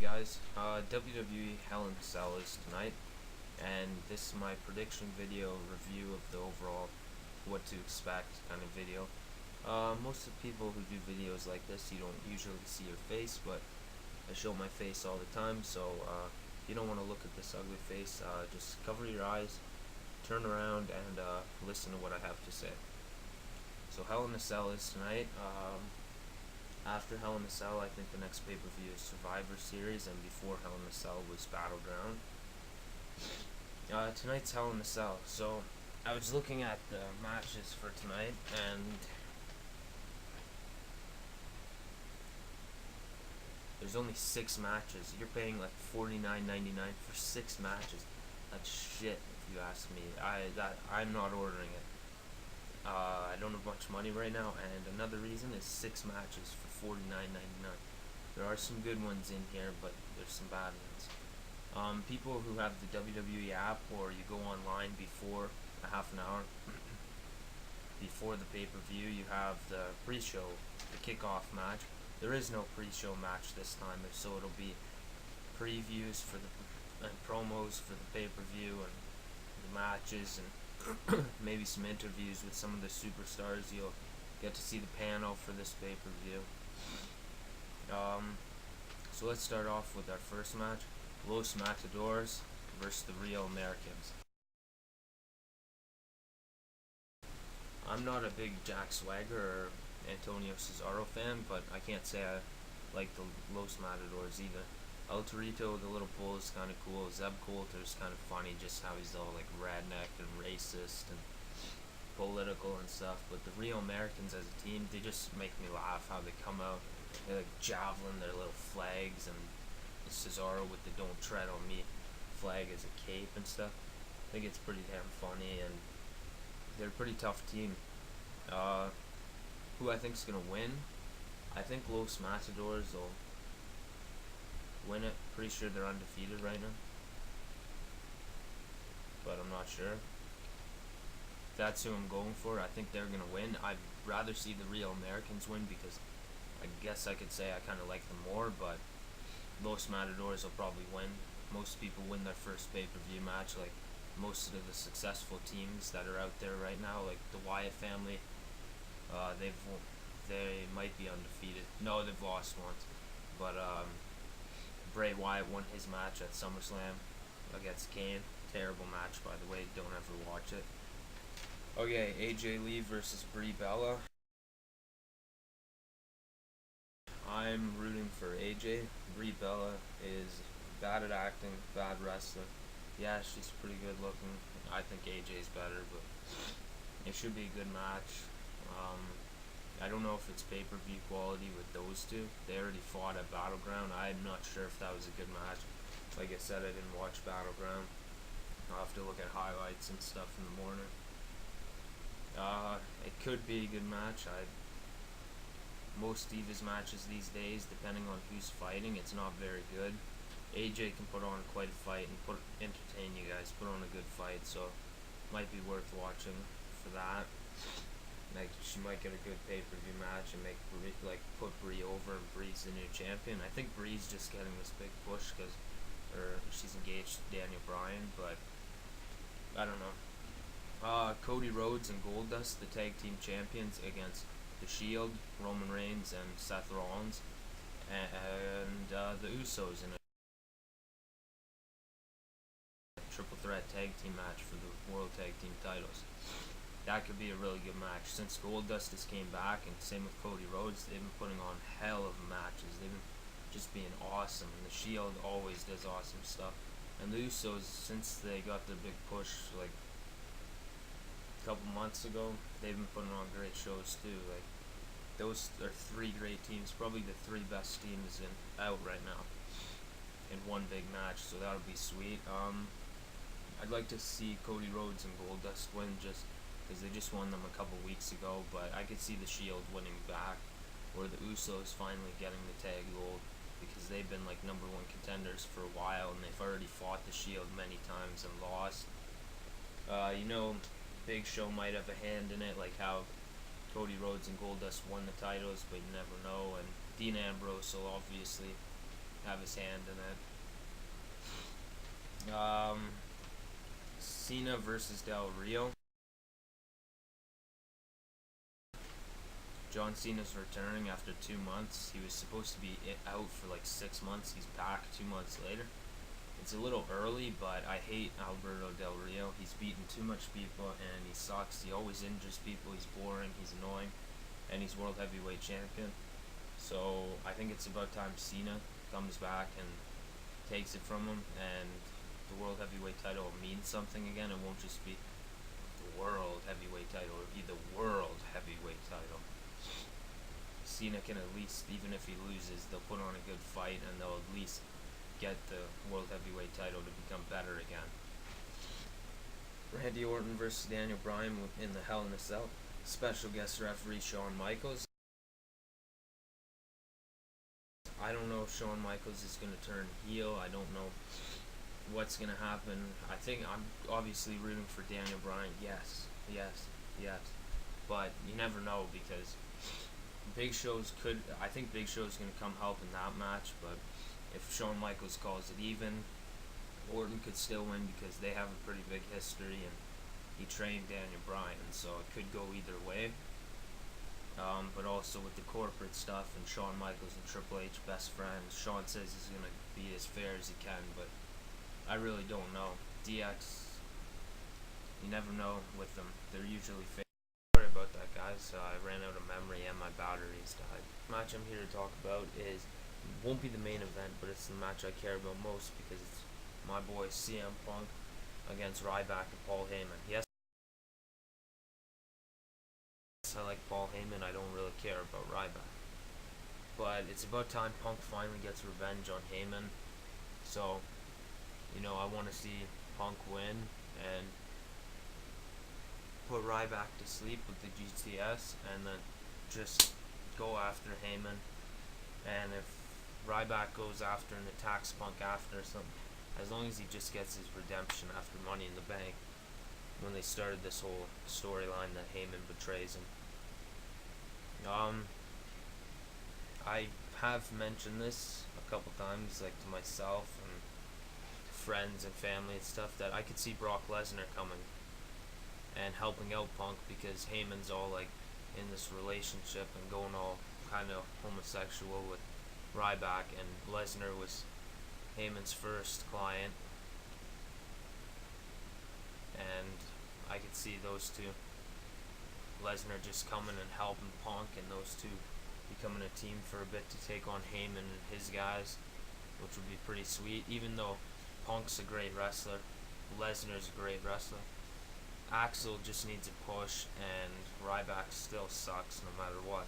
guys, WWE Hell in Cell is tonight, and this is my prediction video review of the overall what to expect kind of video. Most of the people who do videos like this, you don't usually see your face, but I show my face all the time, so if you don't want to look at this ugly face, just cover your eyes, turn around, and listen to what I have to say. So Hell in a Cell is tonight. After Hell in a Cell, I think the next pay-per-view is Survivor Series, and before Hell in a Cell was Battleground. Tonight's Hell in a Cell. So I was looking at the matches for tonight, and there's only 6 matches. You're paying like $49.99 for 6 matches. That's shit, if you ask me. I'm not ordering it. I don't have much money right now, and another reason is 6 matches for $49.99. There are some good ones in here, but there's some bad ones. People who have the WWE app, or you go online before a half an hour before the pay-per-view, you have the pre-show, the kickoff match. There is no pre-show match this time, so it'll be previews for and promos for the pay-per-view and the matches, and maybe some interviews with some of the superstars. You'll get to see the panel for this pay-per-view. So let's start off with our first match: Los Matadors versus the Real Americans. I'm not a big Jack Swagger or Antonio Cesaro fan, but I can't say I like the Los Matadors either. El Torito, the little bull, is kind of cool. Zeb Coulter's kind of funny, just how he's all like redneck and racist and political and stuff. But the Real Americans as a team, they just make me laugh how they come out. They like javelin their little flags, and Cesaro with the "Don't Tread on Me" flag as a cape and stuff. I think it's pretty damn funny, and they're a pretty tough team. Who I think is gonna win? I think Los Matadors will win it. Pretty sure they're undefeated right now, but I'm not sure. That's who I'm going for. I think they're gonna win. I'd rather see the Real Americans win because I guess I could say I kind of like them more, but Los Matadors will probably win. Most people win their first pay-per-view match, like most of the successful teams that are out there right now, like the Wyatt family. They might be undefeated. No, they've lost once, but Bray Wyatt won his match at SummerSlam against Kane. Terrible match, by the way. Don't ever watch it. Okay, AJ Lee versus Brie Bella. I'm rooting for AJ. Brie Bella is bad at acting, bad wrestler. Yeah, she's pretty good looking. I think AJ's better, but it should be a good match. I don't know if it's pay-per-view quality with those two. They already fought at Battleground. I'm not sure if that was a good match. Like I said, I didn't watch Battleground. I'll have to look at highlights and stuff in the morning. It could be a good match. Most Divas matches these days, depending on who's fighting, it's not very good. AJ can put on quite a fight and entertain you guys, put on a good fight, so might be worth watching for that. Like, she might get a good pay-per-view match and make Brie, like, put Brie over, and Brie's the new champion. I think Brie's just getting this big push because she's engaged to Daniel Bryan, but I don't know. Cody Rhodes and Goldust, the tag team champions, against The Shield, Roman Reigns and Seth Rollins, and the Usos in a triple threat tag team match for the World Tag Team titles. That could be a really good match. Since Goldust has came back, and same with Cody Rhodes, they've been putting on hell of matches. They've been just being awesome, and the Shield always does awesome stuff. And the Usos, since they got their big push like a couple months ago, they've been putting on great shows too. Like, those are 3 great teams, probably the 3 best teams out right now in one big match, so that'll be sweet. I'd like to see Cody Rhodes and Goldust win, just because they just won them a couple weeks ago, but I could see the Shield winning back, or the Usos finally getting the tag gold, because they've been like #1 contenders for a while, and they've already fought the Shield many times and lost. Big Show might have a hand in it, like how Cody Rhodes and Goldust won the titles, but you never know. And Dean Ambrose will obviously have his hand in it. Cena versus Del Rio. John Cena's returning after 2 months. He was supposed to be out for like 6 months. He's back 2 months later. It's a little early, but I hate Alberto Del Rio. He's beaten too much people, and he sucks. He always injures people. He's boring. He's annoying, and he's World Heavyweight Champion. So I think it's about time Cena comes back and takes it from him, and the World Heavyweight title will mean something again. It won't just be the World Heavyweight title. It'll be the World Heavyweight title. Cena can at least, even if he loses, they'll put on a good fight, and they'll at least get the World Heavyweight title to become better again. Randy Orton versus Daniel Bryan in the Hell in a Cell. Special guest referee Shawn Michaels. I don't know if Shawn Michaels is going to turn heel. I don't know what's going to happen. I think I'm obviously rooting for Daniel Bryan. Yes. But you never know, because I think Big Show's going to come help in that match, but if Shawn Michaels calls it even, Orton could still win because they have a pretty big history and he trained Daniel Bryan, so it could go either way. But also with the corporate stuff and Shawn Michaels and Triple H best friends, Shawn says he's going to be as fair as he can, but I really don't know. DX, you never know with them. They're usually fair. Sorry about that, guys. I ran out of memory and my batteries died. The match I'm here to talk about won't be the main event, but it's the match I care about most because it's my boy CM Punk against Ryback and Paul Heyman. Yes, I like Paul Heyman. I don't really care about Ryback, but it's about time Punk finally gets revenge on Heyman. So, I want to see Punk win and put Ryback to sleep with the GTS, and then just go after Heyman. And if Ryback goes after and attacks Punk after or something, as long as he just gets his redemption after Money in the Bank, when they started this whole storyline that Heyman betrays him. I have mentioned this a couple times, like to myself and friends and family and stuff, that I could see Brock Lesnar coming and helping out Punk, because Heyman's all like in this relationship and going all kind of homosexual with Ryback, and Lesnar was Heyman's first client, and I could see those two, Lesnar just coming and helping Punk, and those two becoming a team for a bit to take on Heyman and his guys, which would be pretty sweet. Even though Punk's a great wrestler, Lesnar's a great wrestler, Axel just needs a push, and Ryback still sucks no matter what.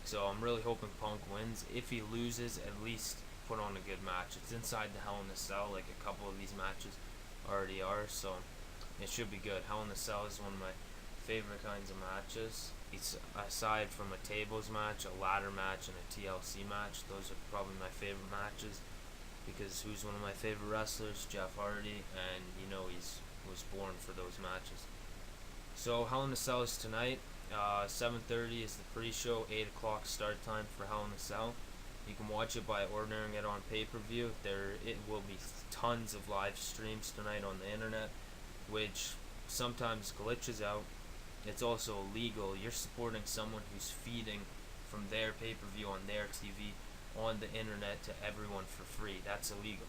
So I'm really hoping Punk wins. If he loses, at least put on a good match. It's inside the Hell in a Cell, like a couple of these matches already are, so it should be good. Hell in a Cell is one of my favorite kinds of matches. It's aside from a tables match, a ladder match, and a TLC match. Those are probably my favorite matches, because who's one of my favorite wrestlers? Jeff Hardy, and he was born for those matches. So Hell in a Cell is tonight. 7:30 is the pre-show. 8 o'clock start time for Hell in a Cell. You can watch it by ordering it on pay-per-view. It will be tons of live streams tonight on the internet, which sometimes glitches out. It's also illegal. You're supporting someone who's feeding from their pay-per-view on their TV on the internet to everyone for free. That's illegal.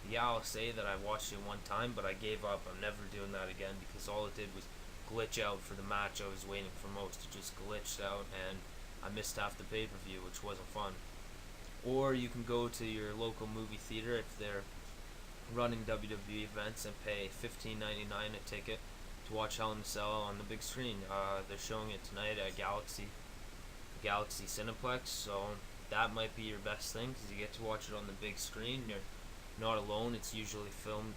Yeah, I'll say that I watched it one time, but I gave up. I'm never doing that again, because all it did was glitch out for the match I was waiting for most. It just glitched out, and I missed half the pay-per-view, which wasn't fun. Or you can go to your local movie theater if they're running WWE events and pay $15.99 a ticket to watch Hell in a Cell on the big screen. They're showing it tonight at Galaxy Cineplex, so that might be your best thing, because you get to watch it on the big screen. You're not alone. It's usually filled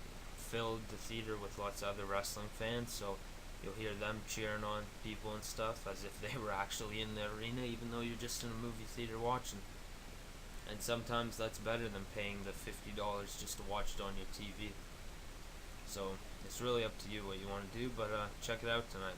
the theater with lots of other wrestling fans, so you'll hear them cheering on people and stuff as if they were actually in the arena, even though you're just in a movie theater watching. And sometimes that's better than paying the $50 just to watch it on your TV. So it's really up to you what you want to do, but check it out tonight.